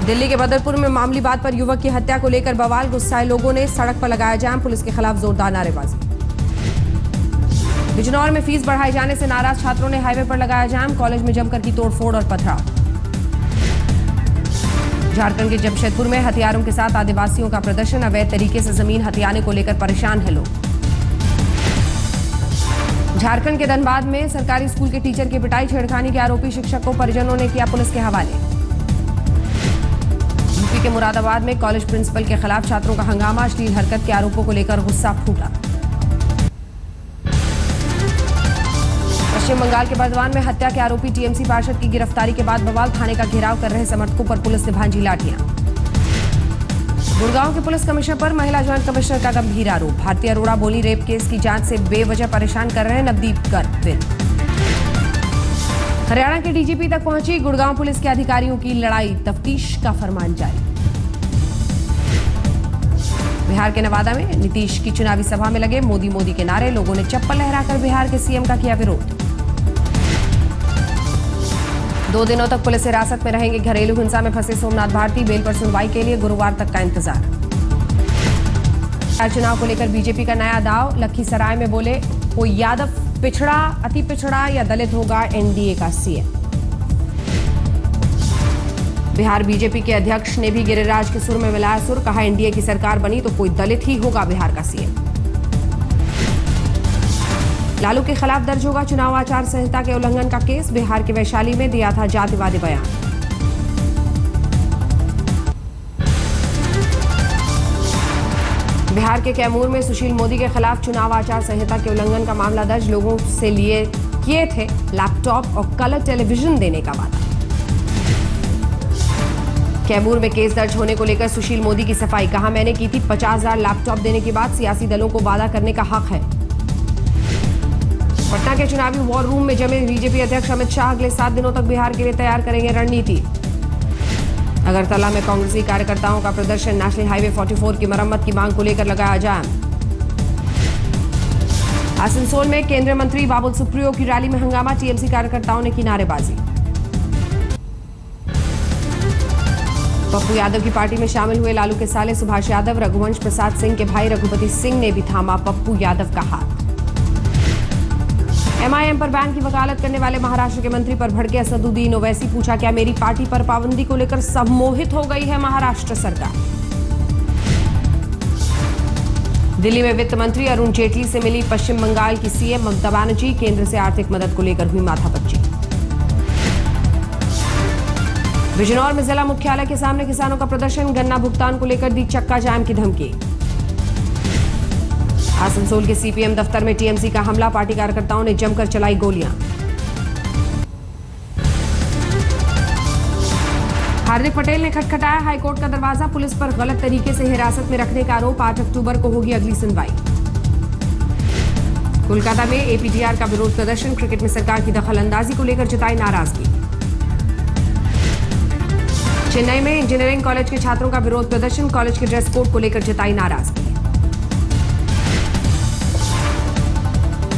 दिल्ली के बदरपुर में मामूली बात पर युवक की हत्या को लेकर बवाल। गुस्साए लोगों ने सड़क पर लगाया जाम, पुलिस के खिलाफ जोरदार नारेबाजी। बिजनौर में फीस बढ़ाए जाने से नाराज छात्रों ने हाईवे पर लगाया जाम, कॉलेज में जमकर की तोड़फोड़ और पथराव। झारखंड के जमशेदपुर में हथियारों के साथ आदिवासियों का प्रदर्शन, अवैध तरीके से जमीन हथियाने को लेकर परेशान है लोग। झारखंड के धनबाद में सरकारी स्कूल के टीचर की पिटाई, छेड़खानी के आरोपी शिक्षक को परिजनों ने किया पुलिस के हवाले। यूपी के मुरादाबाद में कॉलेज प्रिंसिपल के खिलाफ छात्रों का हंगामा, अश्लील हरकत के आरोपों को लेकर गुस्सा फूटा। पश्चिम बंगाल के बर्दवान में हत्या के आरोपी टीएमसी पार्षद की गिरफ्तारी के बाद बवाल, थाने का घेराव कर रहे समर्थकों पर पुलिस ने भांजी लाठियां। गुड़गांव के पुलिस कमिश्नर पर महिला ज्वाइंट कमिश्नर का गंभीर आरोप, भारती अरोड़ा बोली रेप केस की जांच से बेवजह परेशान कर रहे हैं नवदीप गर्ग। हरियाणा के डीजीपी तक पहुंची गुड़गांव पुलिस के अधिकारियों की लड़ाई, तफ्तीश का फरमान जारी। बिहार के नवादा में नीतीश की चुनावी सभा में लगे मोदी मोदी के नारे, लोगों ने चप्पल लहराकर बिहार के सीएम का किया विरोध। 2 दिनों तक पुलिस हिरासत में रहेंगे घरेलू हिंसा में फंसे सोमनाथ भारती, बेल पर सुनवाई के लिए गुरुवार तक का इंतजार। चुनाव को लेकर बीजेपी का नया दाव, लखीसराय में बोले कोई यादव पिछड़ा, अति पिछड़ा या दलित होगा एनडीए का सीएम। बिहार बीजेपी के अध्यक्ष ने भी गिरिराज के सुर में मिलाया सुर, कहा एनडीए की सरकार बनी तो कोई दलित ही होगा बिहार का सीएम। लालू के खिलाफ दर्ज होगा चुनाव आचार संहिता के उल्लंघन का केस, बिहार के वैशाली में दिया था जातिवादी बयान। बिहार के कैमूर में सुशील मोदी के खिलाफ चुनाव आचार संहिता के उल्लंघन का मामला दर्ज, लोगों से किए थे लैपटॉप और कलर टेलीविजन देने का वादा। कैमूर में केस दर्ज होने को लेकर सुशील मोदी की सफाई, कहा मैंने की थी 50,000 लैपटॉप देने की बात, सियासी दलों को वादा करने का हक है। पटना के चुनावी वॉर रूम में जमे बीजेपी अध्यक्ष अमित शाह, अगले 7 दिनों तक बिहार के लिए तैयार करेंगे रणनीति। अगरतला में कांग्रेसी कार्यकर्ताओं का प्रदर्शन, नेशनल हाईवे 44 की मरम्मत की मांग को लेकर लगाया जाम। आसनसोल में केंद्रीय मंत्री बाबुल सुप्रियो की रैली में हंगामा, टीएमसी कार्यकर्ताओं ने की नारेबाजी। पप्पू यादव की पार्टी में शामिल हुए लालू के साले सुभाष यादव, रघुवंश प्रसाद सिंह के भाई रघुपति सिंह ने भी थामा पप्पू यादव का हाथ। एमआईएम पर बैन की वकालत करने वाले महाराष्ट्र के मंत्री पर भड़के असदुद्दीन ओवैसी, पूछा क्या मेरी पार्टी पर पाबंदी को लेकर सम्मोहित हो गई है महाराष्ट्र सरकार। दिल्ली में वित्त मंत्री अरुण जेटली से मिली पश्चिम बंगाल की सीएम ममता बनर्जी, केंद्र से आर्थिक मदद को लेकर हुई माथापच्ची। बिजनौर में जिला मुख्यालय के सामने किसानों का प्रदर्शन, गन्ना भुगतान को लेकर दी चक्का जाम की धमकी। आसनसोल के सीपीएम दफ्तर में टीएमसी का हमला, पार्टी कार्यकर्ताओं ने जमकर चलाई गोलियां। हार्दिक पटेल ने खटखटाया हाईकोर्ट का दरवाजा, पुलिस पर गलत तरीके से हिरासत में रखने का आरोप, 8 अक्टूबर को होगी अगली सुनवाई। कोलकाता में एपीटीआर का विरोध प्रदर्शन, क्रिकेट में सरकार की दखलंदाजी को लेकर जताई नाराजगी। चेन्नई में इंजीनियरिंग कॉलेज के छात्रों का विरोध प्रदर्शन, कॉलेज के ड्रेस कोड को लेकर जताई नाराजगी।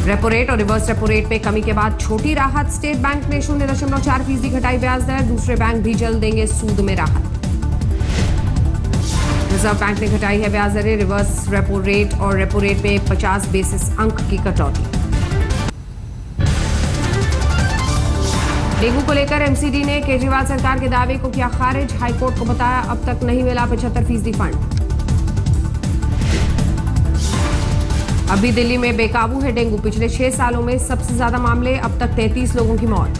रेपो रेट और रिवर्स रेपो रेट में कमी के बाद छोटी राहत, स्टेट बैंक ने 0.4% घटाई ब्याज दर, दूसरे बैंक भी जल्द देंगे सूद में राहत। रिजर्व बैंक ने घटाई है ब्याज दरें, रिवर्स रेपो रेट और रेपो रेट में 50 बेसिस अंक की कटौती। डेंगू को लेकर एमसीडी ने केजरीवाल सरकार के दावे को किया खारिज, हाईकोर्ट को बताया अब तक नहीं मिला 75% फंड। अभी दिल्ली में बेकाबू है डेंगू, पिछले 6 सालों में सबसे ज्यादा मामले, अब तक 33 लोगों की मौत।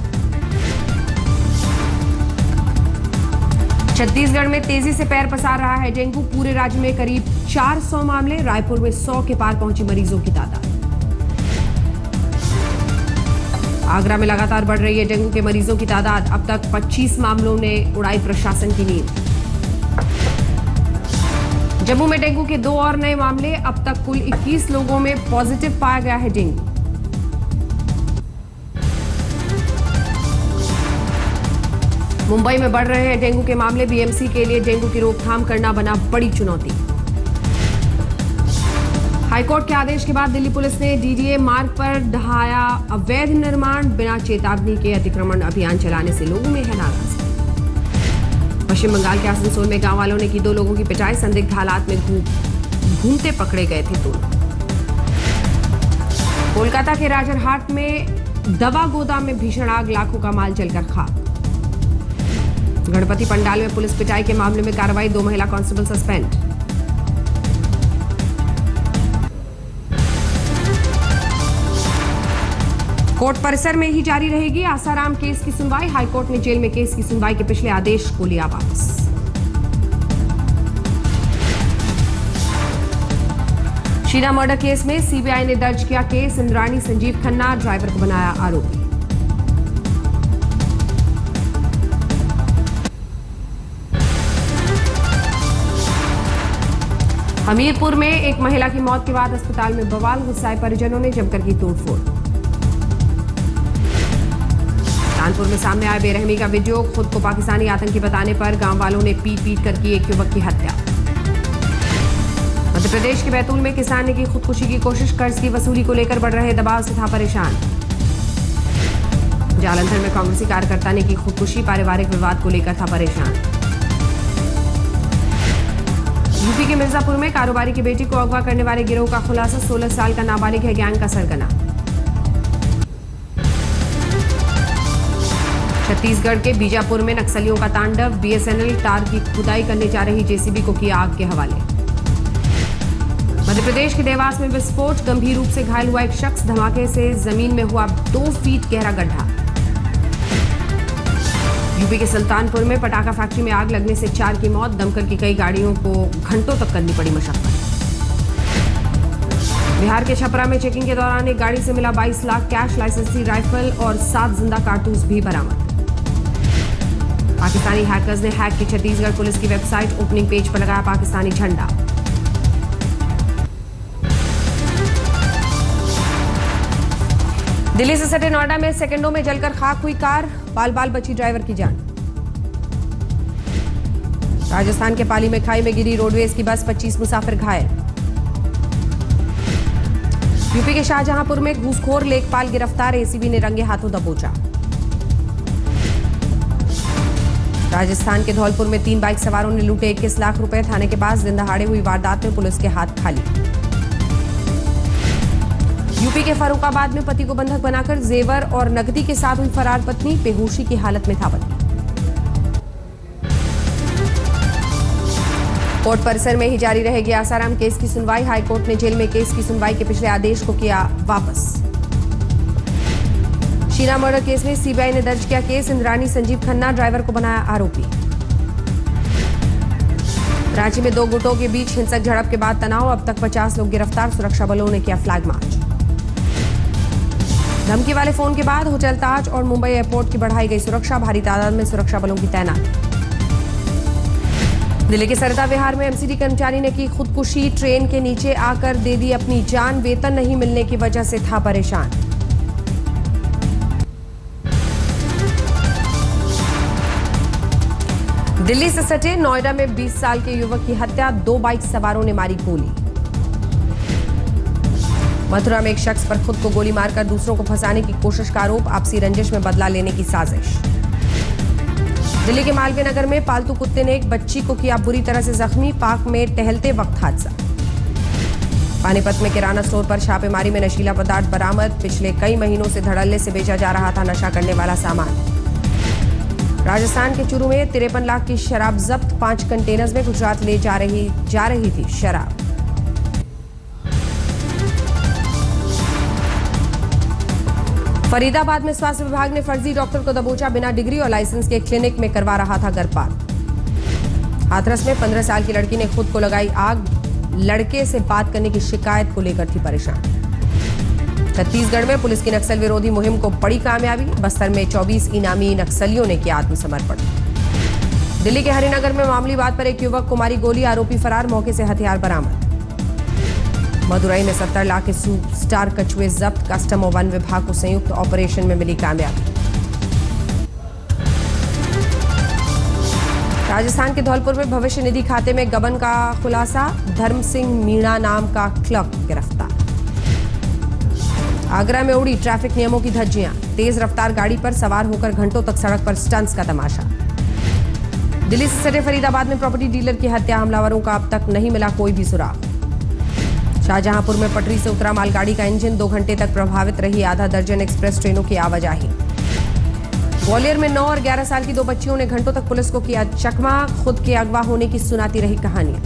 छत्तीसगढ़ में तेजी से पैर पसार रहा है डेंगू, पूरे राज्य में करीब 400 मामले, रायपुर में 100 के पार पहुंची मरीजों की तादाद। आगरा में लगातार बढ़ रही है डेंगू के मरीजों की तादाद, अब तक 25 मामलों ने उड़ाई प्रशासन की नींद। जम्मू में डेंगू के 2 और नए मामले, अब तक कुल 21 लोगों में पॉजिटिव पाया गया है डेंगू। मुंबई में बढ़ रहे हैं डेंगू के मामले, बीएमसी के लिए डेंगू की रोकथाम करना बना बड़ी चुनौती। हाईकोर्ट के आदेश के बाद दिल्ली पुलिस ने डीडीए मार्ग पर ढहाया अवैध निर्माण, बिना चेतावनी के अतिक्रमण अभियान चलाने से लोगों में है नाराजगी। पश्चिम बंगाल के आसनसोल में गांव वालों ने की 2 लोगों की पिटाई। संदिग्ध हालात में घूमते पकड़े गए थे दोनों। कोलकाता के राजरहाट में दवा गोदाम में भीषण आग, लाखों का माल जलकर खाक। गणपति पंडाल में पुलिस पिटाई के मामले में कार्रवाई, 2 महिला कांस्टेबल सस्पेंड। कोर्ट परिसर में ही जारी रहेगी आसाराम केस की सुनवाई। हाईकोर्ट ने जेल में केस की सुनवाई के पिछले आदेश को लिया वापस। शीना मर्डर केस में सीबीआई ने दर्ज किया केस। इंद्राणी संजीव खन्ना ड्राइवर को बनाया आरोपी। हमीरपुर में एक महिला की मौत के बाद अस्पताल में बवाल, गुस्साए परिजनों ने जमकर की तोड़फोड़। कानपुर में सामने आया बेरहमी का वीडियो, खुद को पाकिस्तानी आतंकी बताने पर गांव वालों ने पीट कर की एक युवक की हत्या। मध्य प्रदेश के बैतूल में किसान ने की खुदकुशी की कोशिश, कर्ज की वसूली को लेकर बढ़ रहे दबाव से था परेशान। जालंधर में कांग्रेसी कार्यकर्ता ने की खुदकुशी, पारिवारिक विवाद को लेकर था परेशान। यूपी के मिर्जापुर में कारोबारी की बेटी को अगवा करने वाले गिरोह का खुलासा, 16 साल का नाबालिग है गैंग का सरगना। छत्तीसगढ़ के बीजापुर में नक्सलियों का तांडव, बीएसएनएल तार की खुदाई करने जा रही जेसीबी को किया आग के हवाले। मध्य प्रदेश के देवास में विस्फोट, गंभीर रूप से घायल हुआ एक शख्स, धमाके से जमीन में हुआ 2 फीट गहरा गड्ढा। यूपी के सुल्तानपुर में पटाखा फैक्ट्री में आग लगने से 4 की मौत, दमकल की कई गाड़ियों को घंटों तक करनी पड़ी मशक्कत। बिहार के छपरा में चेकिंग के दौरान एक गाड़ी से मिला 22 लाख कैश, लाइसेंसी राइफल और 7 जिंदा कारतूस भी बरामद। पाकिस्तानी हैकर्स ने हैक की छत्तीसगढ़ पुलिस की वेबसाइट, ओपनिंग पेज पर लगाया पाकिस्तानी झंडा। दिल्ली से सटे नोएडा में सेकंडों में जलकर खाक हुई कार, बाल बाल बची ड्राइवर की जान। राजस्थान के पाली में खाई में गिरी रोडवेज की बस, 25 मुसाफिर घायल। यूपी के शाहजहांपुर में घूसखोर लेखपाल गिरफ्तार, एसीबी ने रंगे हाथों दबोचा। राजस्थान के धौलपुर में 3 बाइक सवारों ने लूटे 21 लाख रुपए, थाने के पास दिन दहाड़े हुई वारदात में पुलिस के हाथ खाली। यूपी के फर्रुखाबाद में पति को बंधक बनाकर जेवर और नकदी के साथ हुई फरार पत्नी, बेहोशी की हालत में था पति। कोर्ट परिसर में ही जारी रहेगी आसाराम केस की सुनवाई। हाईकोर्ट ने जेल में केस की सुनवाई के पिछले आदेश को किया वापस। शीना मर्डर केस में सीबीआई ने दर्ज किया केस। इंद्राणी संजीव खन्ना ड्राइवर को बनाया आरोपी। रांची में 2 गुटों के बीच हिंसक झड़प के बाद तनाव, अब तक 50 लोग गिरफ्तार, सुरक्षा बलों ने किया फ्लैग मार्च। धमकी वाले फोन के बाद होटल ताज और मुंबई एयरपोर्ट की बढ़ाई गई सुरक्षा, भारी तादाद में सुरक्षा बलों की तैनाती। दिल्ली के सरदा विहार में एमसीडी कर्मचारी ने की खुदकुशी, ट्रेन के नीचे आकर दे दी अपनी जान, वेतन नहीं मिलने की वजह से था परेशान। दिल्ली से सटे नोएडा में 20 साल के युवक की हत्या, 2 बाइक सवारों ने मारी गोली। मथुरा में एक शख्स पर खुद को गोली मारकर दूसरों को फंसाने की कोशिश का आरोप, आपसी रंजिश में बदला लेने की साजिश। दिल्ली के मालवीय नगर में पालतू कुत्ते ने एक बच्ची को किया बुरी तरह से जख्मी, पार्क में टहलते वक्त हादसा। पानीपत में किराना स्टोर पर छापेमारी में नशीला पदार्थ बरामद, पिछले कई महीनों से धड़ल्ले से बेचा जा रहा था नशा करने वाला सामान। राजस्थान के चूरू में 53 लाख की शराब जब्त, 5 कंटेनर्स में गुजरात ले जा रही थी शराब। फरीदाबाद में स्वास्थ्य विभाग ने फर्जी डॉक्टर को दबोचा, बिना डिग्री और लाइसेंस के क्लिनिक में करवा रहा था गर्भपात। हाथरस में 15 साल की लड़की ने खुद को लगाई आग, लड़के से बात करने की शिकायत को लेकर थी परेशान। छत्तीसगढ़ में पुलिस की नक्सल विरोधी मुहिम को बड़ी कामयाबी, बस्तर में 24 इनामी नक्सलियों ने किया आत्मसमर्पण। दिल्ली के हरिनगर में मामूली बात पर एक युवक को मारी गोली, आरोपी फरार, मौके से हथियार बरामद। मदुरई में 70 लाख के सुपरस्टार कछुए जब्त, कस्टम और वन विभाग को संयुक्त ऑपरेशन में मिली कामयाबी। राजस्थान के धौलपुर में भविष्य निधि खाते में गबन का खुलासा, धर्म सिंह मीणा नाम का क्लर्क गिरफ्तार। आगरा में उड़ी ट्रैफिक नियमों की धज्जियां, तेज रफ्तार गाड़ी पर सवार होकर घंटों तक सड़क पर स्टंट्स का तमाशा। दिल्ली से सटे फरीदाबाद में प्रॉपर्टी डीलर की हत्या, हमलावरों का अब तक नहीं मिला कोई भी सुराग। शाहजहांपुर में पटरी से उतरा मालगाड़ी का इंजन, 2 घंटे तक प्रभावित रही आधा दर्जन एक्सप्रेस ट्रेनों की आवाजाही। ग्वालियर में 9 और 11 साल की 2 बच्चियों ने घंटों तक पुलिस को किया चकमा, खुद के अगवा होने की सुनाती रही कहानियां।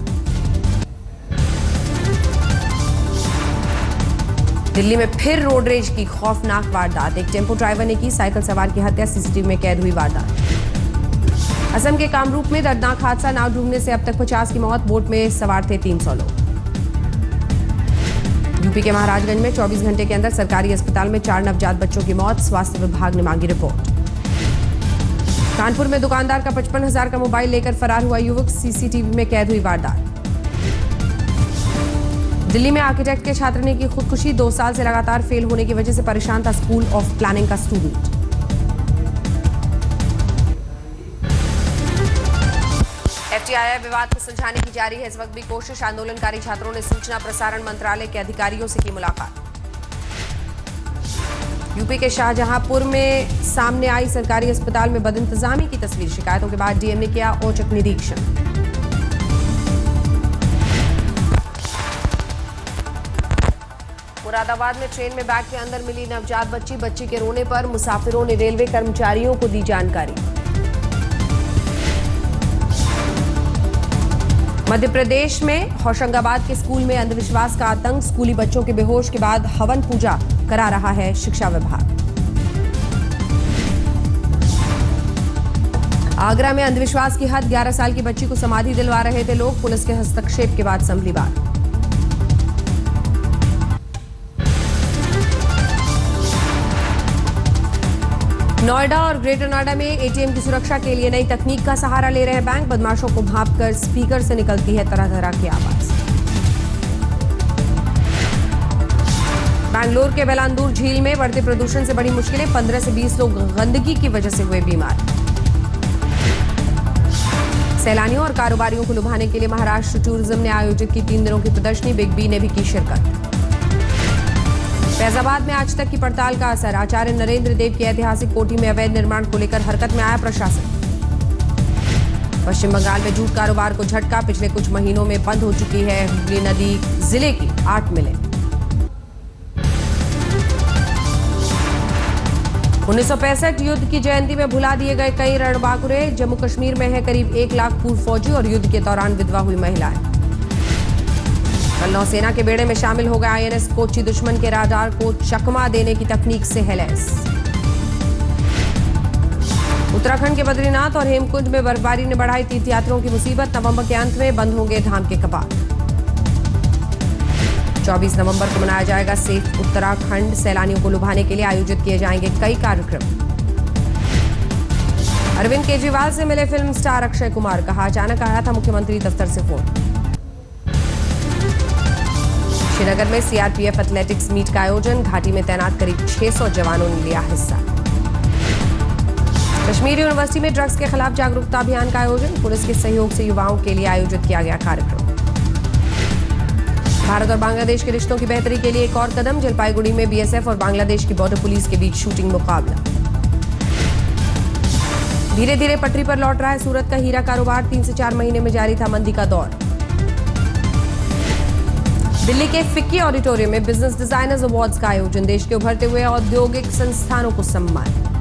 दिल्ली में फिर रोड रेज की खौफनाक वारदात, एक टेम्पो ड्राइवर ने की साइकिल सवार की हत्या, सीसीटीवी में कैद हुई वारदात। असम के कामरूप में दर्दनाक हादसा, नाव डूबने से अब तक 50 की मौत, बोट में सवार थे 300 लोग। यूपी के महाराजगंज में 24 घंटे के अंदर सरकारी अस्पताल में 4 नवजात बच्चों की मौत, स्वास्थ्य विभाग ने मांगी रिपोर्ट। कानपुर में दुकानदार का 55,000 का मोबाइल लेकर फरार हुआ युवक, सीसीटीवी में कैद हुई वारदात। दिल्ली में आर्किटेक्ट के छात्र ने की खुदकुशी, 2 साल से लगातार फेल होने की वजह से परेशान था स्कूल ऑफ प्लानिंग का स्टूडेंट। एफटीआई विवाद को सुलझाने की जारी है इस वक्त भी कोशिश, आंदोलनकारी छात्रों ने सूचना प्रसारण मंत्रालय के अधिकारियों से की मुलाकात। यूपी के शाहजहांपुर में सामने आई सरकारी अस्पताल में बदइंतजामी की तस्वीर, शिकायतों के बाद डीएम ने किया औचक निरीक्षण। मुरादाबाद में ट्रेन में बैग के अंदर मिली नवजात बच्ची के रोने पर मुसाफिरों ने रेलवे कर्मचारियों को दी जानकारी। मध्य प्रदेश में होशंगाबाद के स्कूल में अंधविश्वास का आतंक, स्कूली बच्चों के बेहोश के बाद हवन पूजा करा रहा है शिक्षा विभाग। आगरा में अंधविश्वास की हद, 11 साल की बच्ची को समाधि दिलवा रहे थे लोग, पुलिस के हस्तक्षेप के बाद संभली बात। नोएडा और ग्रेटर नोएडा में एटीएम की सुरक्षा के लिए नई तकनीक का सहारा ले रहे बैंक, बदमाशों को भांपकर स्पीकर से निकलती है तरह तरह की आवाज। बैंगलोर के बेलांदूर झील में बढ़ते प्रदूषण से बड़ी मुश्किलें, 15 से 20 लोग गंदगी की वजह से हुए बीमार। सैलानियों और कारोबारियों को लुभाने के लिए महाराष्ट्र टूरिज्म ने आयोजित की 3 दिनों की प्रदर्शनी, बिग बी ने भी की शिरकत। फैजाबाद में आज तक की पड़ताल का असर, आचार्य नरेंद्र देव की ऐतिहासिक कोठी में अवैध निर्माण को लेकर हरकत में आया प्रशासन। पश्चिम बंगाल में जूट कारोबार को झटका, पिछले कुछ महीनों में बंद हो चुकी है हुगली नदी जिले की 8 मिलें। 1965 युद्ध की जयंती में भुला दिए गए कई रणबांकुरे, जम्मू कश्मीर में है करीब 1 लाख पूर्व फौजी और युद्ध के दौरान विधवा हुई महिलाएं। कल नौसेना के बेड़े में शामिल हो गया आईएनएस कोची, दुश्मन के राडार को चकमा देने की तकनीक से है लैस। उत्तराखंड के बद्रीनाथ और हेमकुंड में बर्फबारी ने बढ़ाई तीर्थयात्रियों की मुसीबत, नवंबर के अंत में बंद होंगे धाम के कपाट। 24 नवंबर को मनाया जाएगा सेफ उत्तराखंड, सैलानियों को लुभाने के लिए आयोजित किए जाएंगे कई कार्यक्रम। अरविंद केजरीवाल से मिले फिल्म स्टार अक्षय कुमार, कहा अचानक आया था मुख्यमंत्री दफ्तर से फोन। श्रीनगर में सीआरपीएफ एथलेटिक्स मीट का आयोजन, घाटी में तैनात करीब 600 जवानों ने लिया हिस्सा। कश्मीर यूनिवर्सिटी में ड्रग्स के खिलाफ जागरूकता अभियान का आयोजन, पुलिस के सहयोग से युवाओं के लिए आयोजित किया गया कार्यक्रम। भारत और बांग्लादेश के रिश्तों की बेहतरी के लिए एक और कदम, जलपाईगुड़ी में बीएसएफ और बांग्लादेश की बॉर्डर पुलिस के बीच शूटिंग मुकाबला। धीरे धीरे पटरी पर लौट रहा है सूरत का हीरा कारोबार, 3 से 4 महीने में जारी था मंदी का दौर। दिल्ली के फिक्की ऑडिटोरियम में बिजनेस डिजाइनर्स अवार्ड्स का आयोजन, देश के उभरते हुए औद्योगिक संस्थानों को सम्मान।